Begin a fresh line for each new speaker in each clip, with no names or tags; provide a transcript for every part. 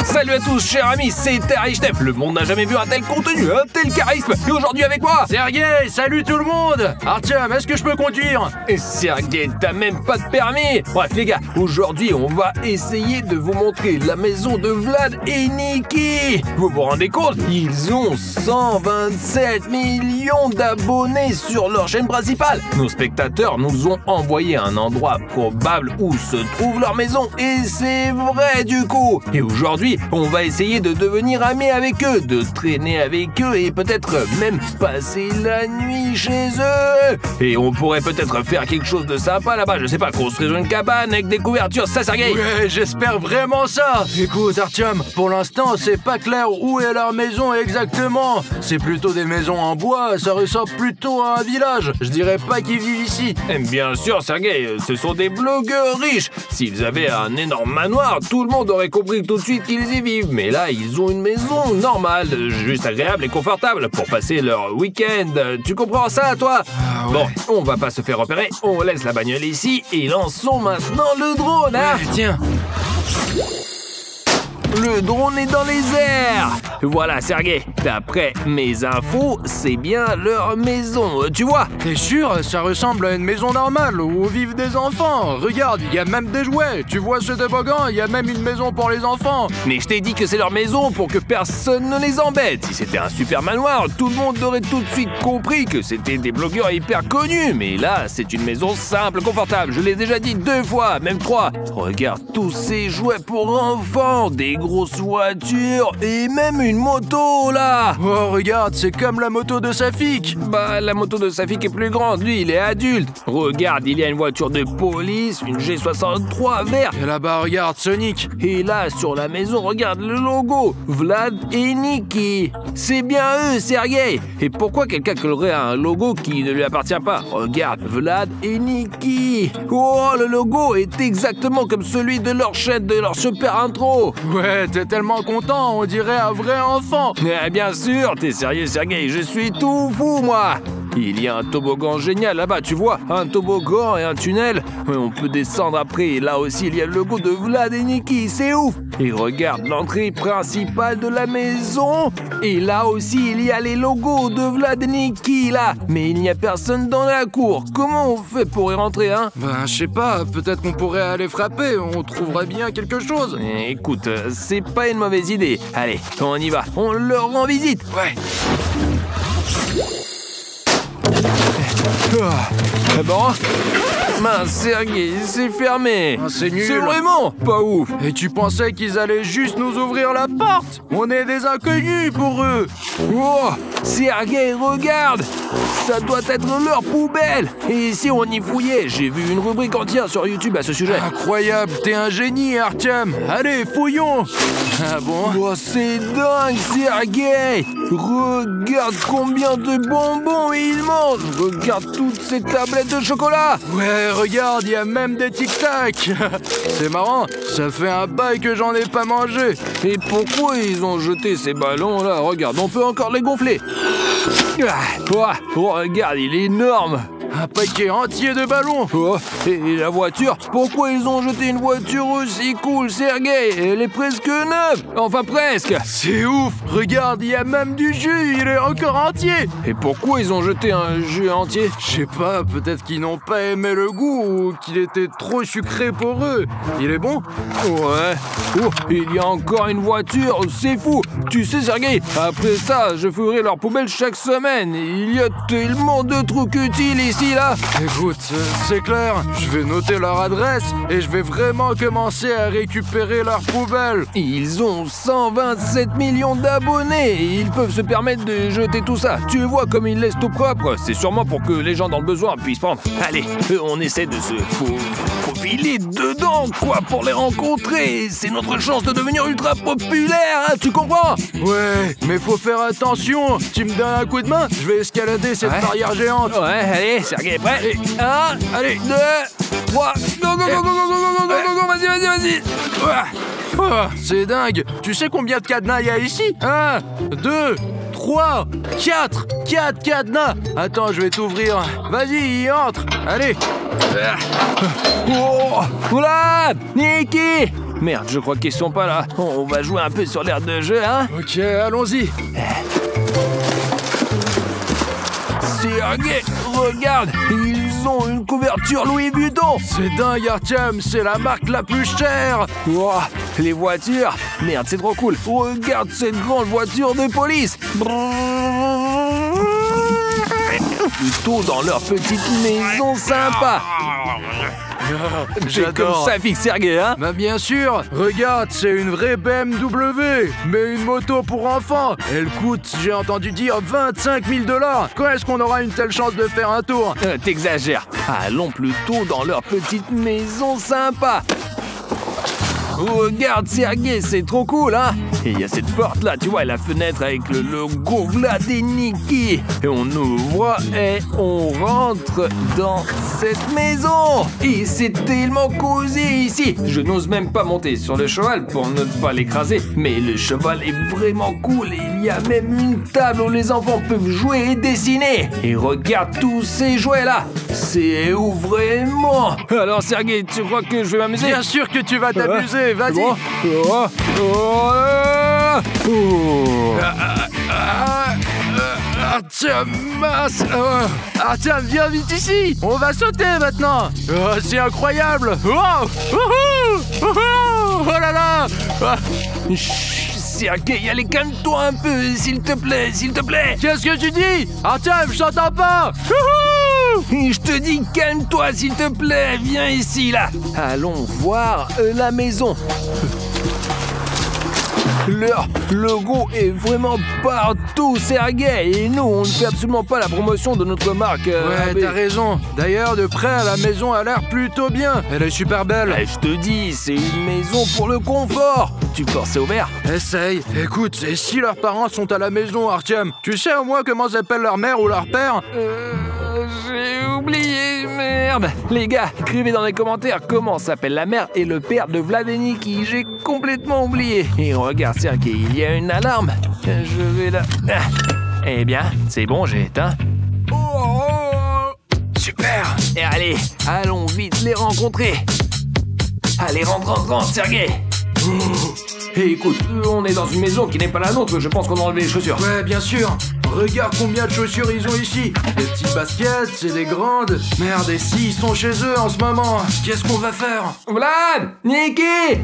Salut à tous, chers amis, c'est Terry-Steph. Le monde n'a jamais vu un tel contenu, un tel charisme. Et aujourd'hui avec moi,
Sergei, salut tout le monde. Artyom, est-ce que je peux conduire?
Et Sergei, t'as même pas de permis. Bref les gars, aujourd'hui on va essayer de vous montrer la maison de Vlad et Niki. Vous vous rendez compte? Ils ont 127 millions d'abonnés sur leur chaîne principale. Nos spectateurs nous ont envoyé un endroit probable où se trouve leur maison. Et c'est vrai du coup. Et aujourd'hui, on va essayer de devenir amis avec eux, de traîner avec eux et peut-être même passer la nuit chez eux. Et on pourrait peut-être faire quelque chose de sympa là-bas, je sais pas, construire une cabane avec des couvertures, ça Sergei?
Ouais, j'espère vraiment ça. Écoute Artyom, pour l'instant c'est pas clair où est leur maison exactement. C'est plutôt des maisons en bois, ça ressemble plutôt à un village. Je dirais pas qu'ils vivent ici.
Et bien sûr Sergei, ce sont des blogueurs riches. S'ils avaient un énorme manoir, tout le monde aurait compris tout de suite qu'ils y vivent. Mais là, ils ont une maison normale, juste agréable et confortable pour passer leur week-end. Tu comprends ça, toi?
Ah ouais.
Bon, on va pas se faire repérer, on laisse la bagnole ici et lançons maintenant le drone, hein?
Ouais, tiens.
Le drone est dans les airs. Voilà, Sergei, d'après mes infos, c'est bien leur maison, tu vois?
T'es sûr? Ça ressemble à une maison normale où vivent des enfants. Regarde, il y a même des jouets. Tu vois ce toboggan? Il y a même une maison pour les enfants.
Mais je t'ai dit que c'est leur maison pour que personne ne les embête. Si c'était un super manoir, tout le monde aurait tout de suite compris que c'était des blogueurs hyper connus. Mais là, c'est une maison simple, confortable. Je l'ai déjà dit 2 fois, même 3. Regarde tous ces jouets pour enfants, des grosses voitures et même une moto là.
Oh, regarde, c'est comme la moto de Safik.
Bah, la moto de Safik est plus grande, lui, il est adulte. Regarde, il y a une voiture de police, une G63 verte.
Et là-bas, regarde, Sonic.
Et là, sur la maison, regarde le logo, Vlad et Niki. C'est bien eux, Sergei. Et pourquoi quelqu'un collerait un logo qui ne lui appartient pas? Regarde, Vlad et Niki. Oh, le logo est exactement comme celui de leur chaîne, de leur super intro.
Ouais, t'es tellement content, on dirait un vrai enfant.
Mais bien sûr, t'es sérieux, Sergei, je suis tout fou, moi. Il y a un toboggan génial là-bas, tu vois, un toboggan et un tunnel. On peut descendre après, et là aussi il y a le logo de Vlad et Niki, c'est ouf. Et regarde l'entrée principale de la maison. Et là aussi il y a les logos de Vlad et Niki, là. Mais il n'y a personne dans la cour. Comment on fait pour y rentrer, hein?
Ben, je sais pas, peut-être qu'on pourrait aller frapper, on trouverait bien quelque chose.
Écoute, c'est pas une mauvaise idée. Allez, on y va, on leur rend visite.
Ouais.
Bon, mince, Sergei, c'est fermé.
Ah, c'est nul.
C'est vraiment pas ouf.
Et tu pensais qu'ils allaient juste nous ouvrir la porte? On est des inconnus pour eux.
Oh, Sergei, regarde. Ça doit être leur poubelle. Et si on y fouillait? J'ai vu une rubrique entière sur YouTube à ce sujet.
Incroyable, t'es un génie, Artyom. Allez, fouillons. Ah bon?
Oh, c'est dingue, Sergei. Regarde combien de bonbons il mange. Regarde toutes ces tablettes de chocolat.
Ouais, regarde, il y a même des tic-tac. C'est marrant, ça fait un bail que j'en ai pas mangé.
Et pourquoi ils ont jeté ces ballons là? Regarde, on peut encore les gonfler. Oh, regarde, il est énorme.
Un paquet entier de ballons.
Oh, et la voiture? Pourquoi ils ont jeté une voiture aussi cool, Sergei? Elle est presque neuve. Enfin presque.
C'est ouf. Regarde, il y a même du jus, il est encore entier.
Et pourquoi ils ont jeté un jus entier?
Je sais pas, peut-être qu'ils n'ont pas aimé le goût ou qu'il était trop sucré pour eux. Il est bon?
Ouais. Oh, il y a encore une voiture, c'est fou. Tu sais, Sergei, après ça, je fouillerai leur poubelle chaque semaine. Il y a tellement de trucs utiles ici, là.
Écoute, c'est clair, je vais noter leur adresse et je vais vraiment commencer à récupérer leur poubelle.
Ils ont 127 millions d'abonnés et ils peuvent se permettre de jeter tout ça. Tu vois comme ils laissent tout propre. C'est sûrement pour que les gens dans le besoin puissent prendre. Allez, on essaie de se faufiler dedans, quoi, pour les rencontrer. C'est notre chance de devenir ultra populaire, hein, tu comprends?
Ouais, mais faut faire attention. Tu me donnes un coup de main, je vais escalader cette barrière géante.
Ouais, allez, Sergei est prêt. 1, allez, 2, 3, go, go, go, go, go, go, go, go, go, go, vas-y.
Oh, c'est dingue. Tu sais combien de cadenas il y a ici? 1, 2, 3, 4. 4 cadenas. Attends, je vais t'ouvrir. Vas-y, entre. Allez.
Oh, Vlad, Niki, Merde, je crois qu'ils sont pas là. On va jouer un peu sur l'air de jeu, hein?
Ok, allons-y.
Sergei, regarde, ils ont une couverture Louis Vuitton.
C'est dingue, Artyom, c'est la marque la plus chère.
Wow, les voitures. Merde, c'est trop cool. Regarde cette grande voiture de police. Plutôt dans leur petite maison sympa. C'est comme ça, fixe Sergei, hein?
Bah bien sûr. Regarde, c'est une vraie BMW, mais une moto pour enfants. Elle coûte, j'ai entendu dire, 25 000 $. Quand est-ce qu'on aura une telle chance de faire un tour?
T'exagères. Allons plutôt dans leur petite maison sympa. Regarde Sergei, c'est trop cool, hein? Et il y a cette porte là, tu vois, la fenêtre avec le logo Vlad et Niki. Et on ouvre et on rentre dans cette maison. Et c'est tellement cosy ici. Je n'ose même pas monter sur le cheval pour ne pas l'écraser. Mais le cheval est vraiment cool et il y a même une table où les enfants peuvent jouer et dessiner. Et regarde tous ces jouets là. C'est où vraiment? Alors Sergei, tu crois que je vais m'amuser?
Bien sûr que tu vas t'amuser, vas-y. Artyom, viens vite ici. On va sauter maintenant. C'est incroyable. Oh là là.
Chut, Sergei, allez, calme-toi un peu, s'il te plaît, s'il te plaît.
Qu'est-ce que tu dis? Artyom, je t'entends pas.
Je te dis, calme-toi, s'il te plaît, viens ici, là. Allons voir la maison. Leur logo est vraiment partout, Sergei. Et nous, on ne fait absolument pas la promotion de notre marque.
Ouais, t'as raison. D'ailleurs, de près, la maison a l'air plutôt bien. Elle est super belle.
Je te dis, c'est une maison pour le confort. Tu penses c'est ouvert?
Essaye. Écoute, et si leurs parents sont à la maison, Artyom, tu sais au moins comment s'appelle leur mère ou leur père?
J'ai oublié, merde. Les gars, écrivez dans les commentaires comment s'appelle la mère et le père de Vlad et Niki. J'ai complètement oublié. Et regarde, Sergei, il y a une alarme. Je vais là. Eh bien, c'est bon, j'ai éteint. Super. Et allez, allons vite les rencontrer. Allez, rentre, Sergei. Et écoute, on est dans une maison qui n'est pas la nôtre. Je pense qu'on a enlevé les chaussures.
Ouais, bien sûr. Regarde combien de chaussures ils ont ici. Des petites baskets, c'est des grandes. Merde, et si ils sont chez eux en ce moment, qu'est-ce qu'on va faire?
Vlad, Niki.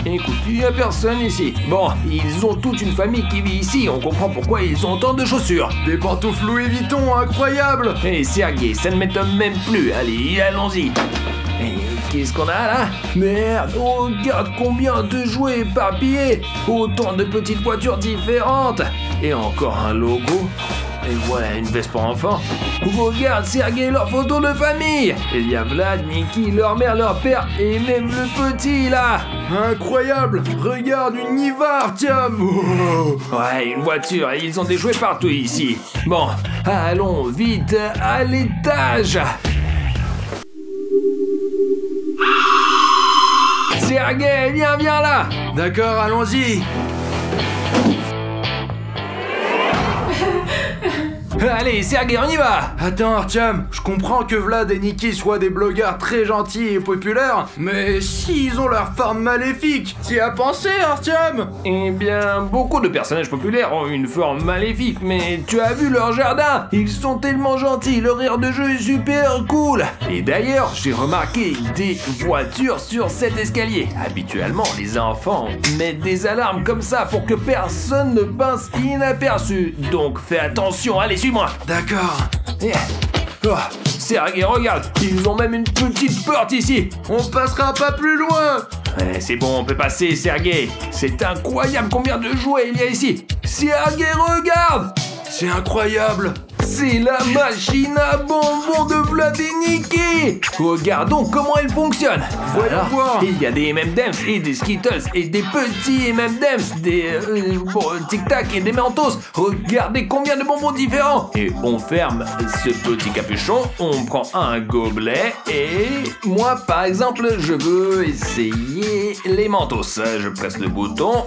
Écoute, il n'y a personne ici. Bon, ils ont toute une famille qui vit ici. On comprend pourquoi ils ont tant de chaussures.
Des pantoufles Louis Vuitton, incroyable.
Et Sergei, ça ne m'étonne même plus. Allez, allons-y. Et qu'est-ce qu'on a là? Merde, regarde combien de jouets éparpillés. Autant de petites voitures différentes. Et encore un logo. Et voilà, une veste pour enfants. Regarde, Sergei, leur photo de famille. Il y a Vlad, Niki, leur mère, leur père et même le petit là.
Incroyable. Regarde, une Niva, Artyom.
Ouais, une voiture. Et ils ont des jouets partout ici. Bon, allons vite à l'étage. Sergei, viens là.
D'accord, allons-y.
Allez, Sergei, on y va.
Attends, Artyom, je comprends que Vlad et Niki soient des blogueurs très gentils et populaires, mais s'ils ont leur forme maléfique, t'y as pensé, Artyom?
Eh bien, beaucoup de personnages populaires ont une forme maléfique, mais tu as vu leur jardin? Ils sont tellement gentils, leur aire de jeu est super cool. Et d'ailleurs, j'ai remarqué des voitures sur cet escalier. Habituellement, les enfants mettent des alarmes comme ça pour que personne ne passe inaperçu. Donc fais attention, allez, suis-moi.
D'accord.
Oh, Sergei, regarde, ils ont même une petite porte ici.
On passera pas plus loin.
C'est bon, on peut passer, Sergei. C'est incroyable combien de jouets il y a ici. Sergei, regarde.
C'est incroyable.
C'est la machine à bonbons de Vlad et Niki. Regardons comment elle fonctionne. Voilà, il y a des M&M's et des Skittles et des petits M&M's, des Tic Tac et des Mentos. Regardez combien de bonbons différents. Et on ferme ce petit capuchon, on prend un gobelet et moi par exemple je veux essayer les Mentos. Je presse le bouton.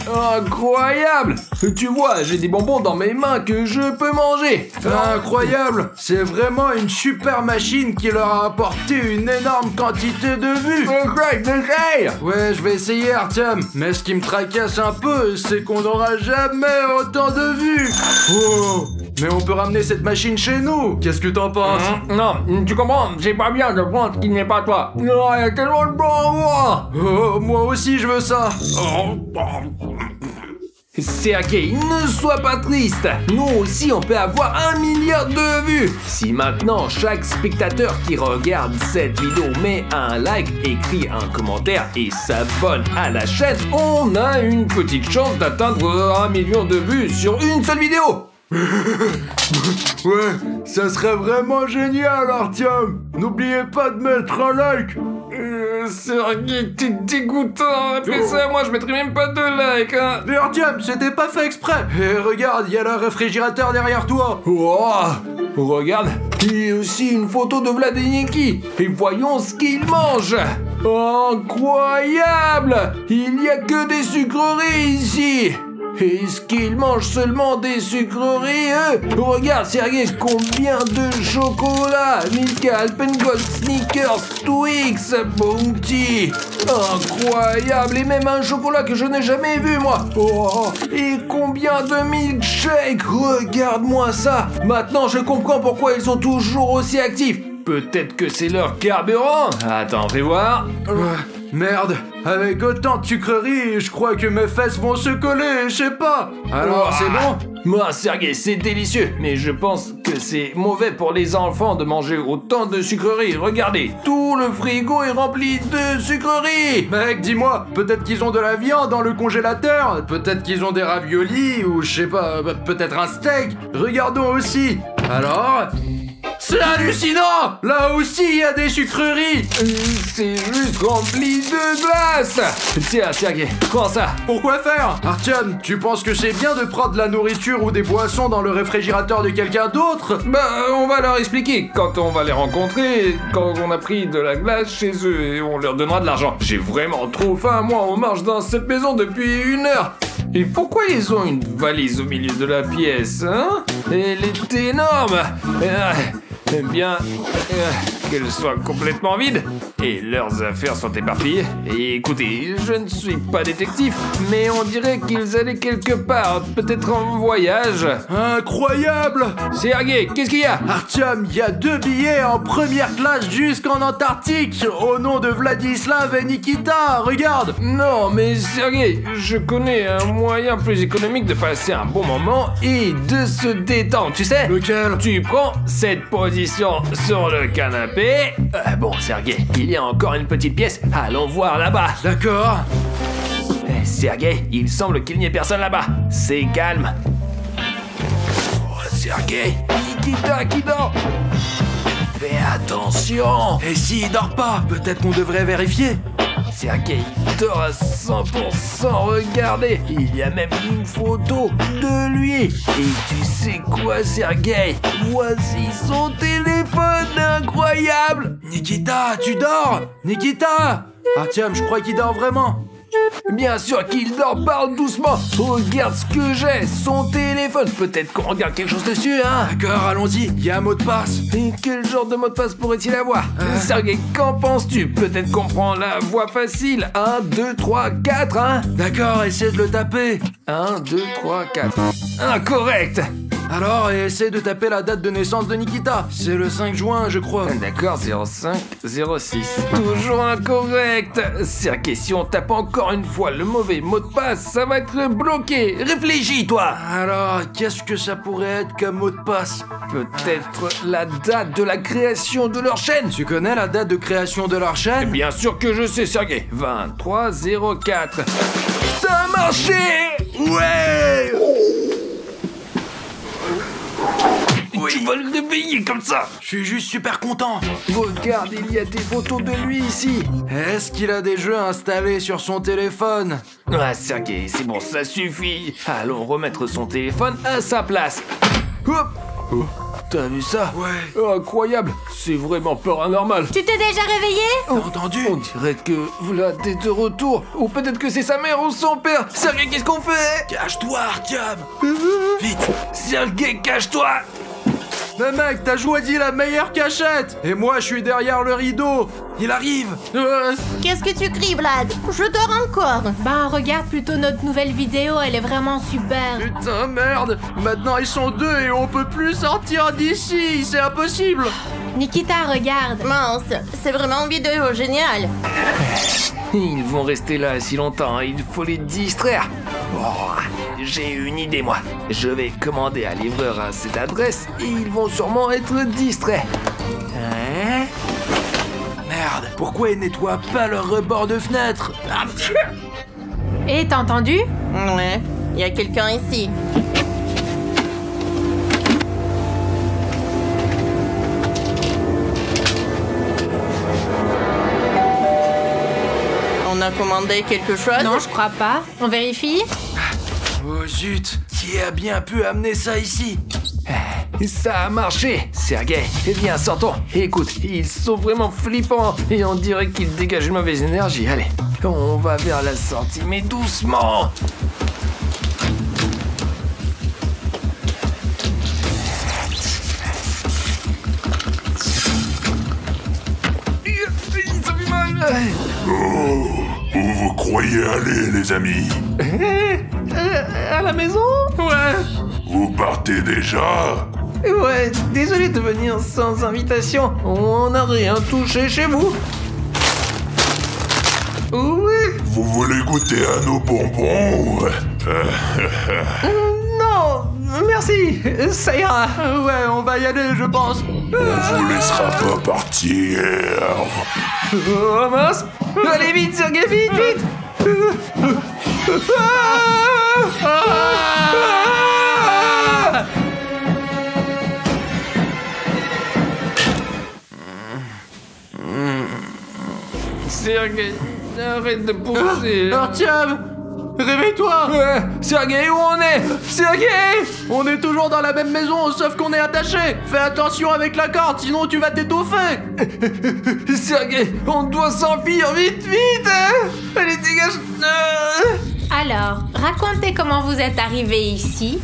Incroyable! Tu vois, j'ai des bonbons dans mes mains que je peux manger.
Incroyable! C'est vraiment une super machine qui leur a apporté une énorme quantité de vues.
Essaye!
Ouais, je vais essayer, Artyom. Mais ce qui me tracasse un peu, c'est qu'on n'aura jamais autant de vues. Oh! Mais on peut ramener cette machine chez nous. Qu'est-ce que t'en penses?
Non, tu comprends, c'est pas bien de prendre ce qui n'est pas toi. Non, il y a tellement de bon à moi.
Oh, moi aussi je veux ça.
Sergei, ne sois pas triste. Nous aussi, on peut avoir 1 milliard de vues. Si maintenant, chaque spectateur qui regarde cette vidéo met un like, écrit un commentaire et s'abonne à la chaîne, on a une petite chance d'atteindre 1 million de vues sur une seule vidéo.
Ouais, ça serait vraiment génial, Artyom. N'oubliez pas de mettre un like.
Sergei, t'es dégoûtant. Après ça, moi, je mettrais même pas de like, hein.
Mais Artyom, c'était pas fait exprès. Et regarde, il y a le réfrigérateur derrière toi.
Wow. Regarde, il y a aussi une photo de Vlad et Niki. Et voyons ce qu'ils mangent. Incroyable. Il n'y a que des sucreries ici. Est-ce qu'ils mangent seulement des sucreries, eux? Regarde, Sergei, combien de chocolat! Milka, Alpengold, Snickers, Twix, Bounty! Incroyable! Et même un chocolat que je n'ai jamais vu, moi! Oh, et combien de milkshakes! Regarde-moi ça! Maintenant, je comprends pourquoi ils sont toujours aussi actifs! Peut-être que c'est leur carburant? Attends, fais voir.
Merde, avec autant de sucreries, je crois que mes fesses vont se coller, je sais pas. Alors, c'est bon?
Moi, Sergei, c'est délicieux, mais je pense que c'est mauvais pour les enfants de manger autant de sucreries. Regardez, tout le frigo est rempli de sucreries.
Mec, dis-moi, peut-être qu'ils ont de la viande dans le congélateur, peut-être qu'ils ont des raviolis, ou je sais pas, peut-être un steak. Regardons aussi. Alors... C'est hallucinant! Là aussi, il y a des sucreries!
C'est juste rempli de glace! Tiens, Sergei, prends ça!
Pourquoi faire? Artyom, tu penses que c'est bien de prendre de la nourriture ou des boissons dans le réfrigérateur de quelqu'un d'autre?
Bah, on va leur expliquer quand on va les rencontrer, quand on a pris de la glace chez eux et on leur donnera de l'argent. J'ai vraiment trop faim, moi, on marche dans cette maison depuis 1 heure! Et pourquoi ils ont une valise au milieu de la pièce, hein? Elle est énorme! Eh bien, qu'elle soit complètement vide et leurs affaires sont éparpillées. Et écoutez, je ne suis pas détective, mais on dirait qu'ils allaient quelque part, peut-être en voyage.
Incroyable!
Sergei, qu'est-ce qu'il y a?
Artyom, il y a 2 billets en première classe jusqu'en Antarctique au nom de Vladislav et Nikita, regarde!
Non, mais Sergei, je connais un moyen plus économique de passer un bon moment et de se détendre, tu sais?
Lequel?
Tu prends cette position sur le canapé. Bon, Sergei, il y a encore une petite pièce. Allons voir là-bas.
D'accord.
Sergei, il semble qu'il n'y ait personne là-bas. C'est calme. Oh, Sergei, Nikita qui dort. Fais attention.
Et s'il dort pas, peut-être qu'on devrait vérifier.
Sergei dort à 100%, regardez, il y a même une photo de lui. Et tu sais quoi, Sergei? Voici son téléphone, incroyable.
Nikita, tu dors? Nikita! Artyom, je crois qu'il dort vraiment.
Bien sûr qu'il dort, parle doucement. Regarde ce que j'ai, son téléphone. Peut-être qu'on regarde quelque chose dessus, hein?
D'accord, allons-y, il y a un mot de passe.
Et quel genre de mot de passe pourrait-il avoir? Sergei, qu'en penses-tu? Peut-être qu'on prend la voie facile. 1, 2, 3, 4, hein?
D'accord, essaie de le taper.
1, 2, 3, 4. Incorrect!
Alors, essaie de taper la date de naissance de Nikita. C'est le 5 juin, je crois.
D'accord, 05, 06. Toujours incorrect. Sergei, si on tape encore une fois le mauvais mot de passe, ça va être bloqué. Réfléchis, toi.
Alors, qu'est-ce que ça pourrait être comme mot de passe?
Peut-être la date de la création de leur chaîne.
Tu connais la date de création de leur chaîne?
Bien sûr que je sais, Sergei. 23 04. Ça a marché.
Ouais.
Oui. Tu vas le réveiller comme ça.
Je suis juste super content.
Regarde, il y a des photos de lui ici.
Est-ce qu'il a des jeux installés sur son téléphone?
Ah, Sergei, c'est bon, ça suffit. Allons remettre son téléphone à sa place. Hop. T'as vu ça?
Ouais.
Oh, incroyable. C'est vraiment paranormal.
Tu t'es déjà réveillé?
T'as entendu?
On dirait que Vlad est de retour. Ou peut-être que c'est sa mère ou son père. Sergei, qu'est-ce qu'on fait?
Cache-toi, Artyom! Vite!
Sergei, cache-toi!
Mais mec, t'as choisi la meilleure cachette! Et moi, je suis derrière le rideau! Il arrive!
Qu'est-ce que tu cries, Vlad? Je dors encore.
Ben, regarde plutôt notre nouvelle vidéo, elle est vraiment super.
Putain, merde! Maintenant, ils sont deux et on peut plus sortir d'ici! C'est impossible!
Nikita, regarde.
Mince, c'est vraiment une vidéo géniale.
Ils vont rester là si longtemps, hein. Il faut les distraire. Oh, j'ai une idée, moi. Je vais commander un livreur à cette adresse et ils vont sûrement être distraits. Hein?
Merde, pourquoi ils nettoient pas leur rebord de fenêtre?
Et t'as entendu?
Ouais, il y a quelqu'un ici. On a commandé quelque chose?
Non, je crois pas. On vérifie?
Oh zut! Qui a bien pu amener ça ici?
Ça a marché, Sergei. Eh bien, sortons. Écoute, ils sont vraiment flippants et on dirait qu'ils dégagent une mauvaise énergie. Allez, on va vers la sortie, mais doucement. Ça fait mal.
Oh, où vous croyez aller, les amis?
À la maison? Ouais.
Vous partez déjà?
Ouais, désolé de venir sans invitation. On n'a rien touché chez vous. Oui.
Vous voulez goûter à nos bonbons?
Non, merci. Ça ira.
Ouais, on va y aller, je pense.
On vous laissera pas partir.
Oh mince. Allez vite, Sergei, vite, vite. Sergei, arrête de pousser.
Artyom! Réveille-toi!
Ouais, Sergei, où on est? Sergei!
On est toujours dans la même maison, sauf qu'on est attaché! Fais attention avec la corde, sinon tu vas t'étouffer!
Sergei, on doit s'enfuir, vite, vite! Allez, dégage!
Alors, racontez comment vous êtes arrivé ici.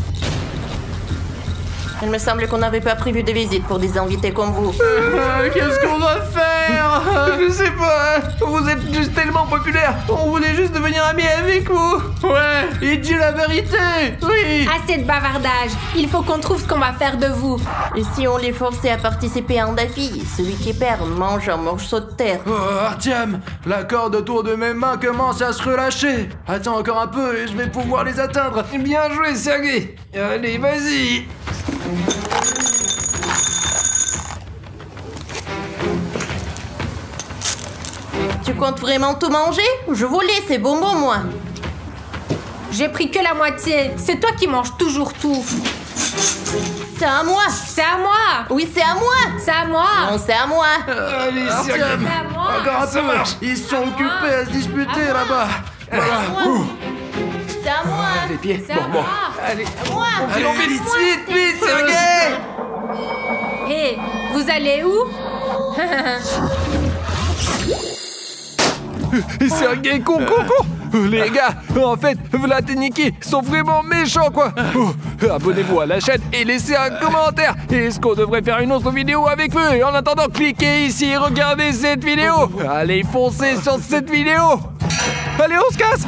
Il me semble qu'on n'avait pas prévu de visite pour des invités comme vous.
Qu'est-ce qu'on va faire?
Je sais pas, vous êtes juste tellement populaire. On voulait juste devenir amis avec vous.
Ouais, il dit la vérité! Oui!
Assez de bavardage. Il faut qu'on trouve ce qu'on va faire de vous.
Et si on les forçait à participer à un défi, celui qui perd mange un morceau de terre.
Oh, Artyom, la corde autour de mes mains commence à se relâcher. Attends encore un peu et je vais pouvoir les atteindre.
Bien joué, Sergei. Allez, vas-y.
Tu comptes vraiment tout manger? Je voulais ces bonbons, moi.
J'ai pris que la moitié. C'est toi qui manges toujours tout.
C'est à moi.
C'est à moi.
Oui, c'est à moi.
C'est à moi.
Non, c'est à moi.
Allez,
Artyom,
Sergei.
C'est à moi.
encore un
Ça
peu.
marche.
Ils sont occupés à se disputer là-bas.
C'est à moi. C'est à moi.
Les pieds.
C'est à
Bon.
moi.
Allez,
À moi.
filons vite, vite, vite, Sergei.
Hé, vous allez où?
Sergei, cours. Les gars, en fait, Vlad et Niki sont vraiment méchants, quoi. Oh, abonnez-vous à la chaîne et laissez un commentaire. Est-ce qu'on devrait faire une autre vidéo avec eux? Et en attendant, cliquez ici et regardez cette vidéo. Allez, foncez sur cette vidéo. Allez, on se casse.